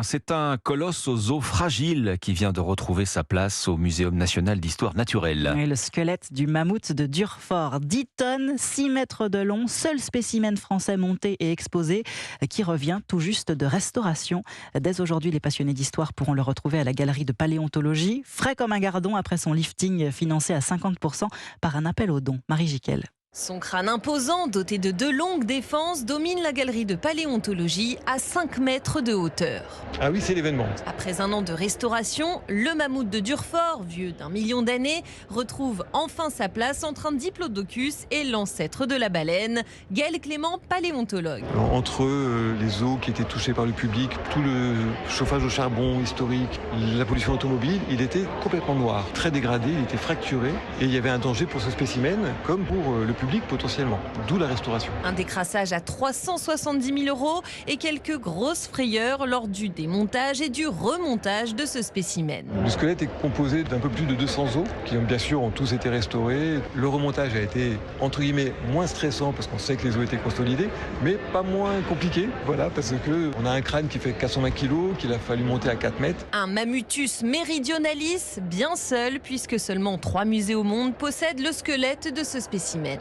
C'est un colosse aux os fragiles qui vient de retrouver sa place au Muséum national d'histoire naturelle. Et le squelette du mammouth de Durfort, 10 tonnes, 6 mètres de long, seul spécimen français monté et exposé, qui revient tout juste de restauration. Dès aujourd'hui, les passionnés d'histoire pourront le retrouver à la galerie de paléontologie, frais comme un gardon après son lifting financé à 50% par un appel aux dons. Marie Jiquel. Son crâne imposant, doté de 2 longues défenses, domine la galerie de paléontologie à 5 mètres de hauteur. Ah oui, c'est l'événement. Après un an de restauration, le mammouth de Durfort, vieux d'1 million d'années, retrouve enfin sa place entre un diplodocus et l'ancêtre de la baleine, Gaël Clément, paléontologue. Alors, entre les eaux qui étaient touchées par le public, tout le chauffage au charbon historique, la pollution automobile, il était complètement noir, très dégradé, il était fracturé et il y avait un danger pour ce spécimen comme pour le public potentiellement, d'où la restauration. Un décrassage à 370 000 € et quelques grosses frayeurs lors du démontage et du remontage de ce spécimen. Le squelette est composé d'un peu plus de 200 os qui bien sûr ont tous été restaurés. Le remontage a été entre guillemets moins stressant parce qu'on sait que les os étaient consolidés, mais pas moins compliqué, voilà, parce que on a un crâne qui fait 420 kg, qu'il a fallu monter à 4 mètres. Un Mammuthus meridionalis, bien seul puisque seulement 3 musées au monde possèdent le squelette de ce spécimen.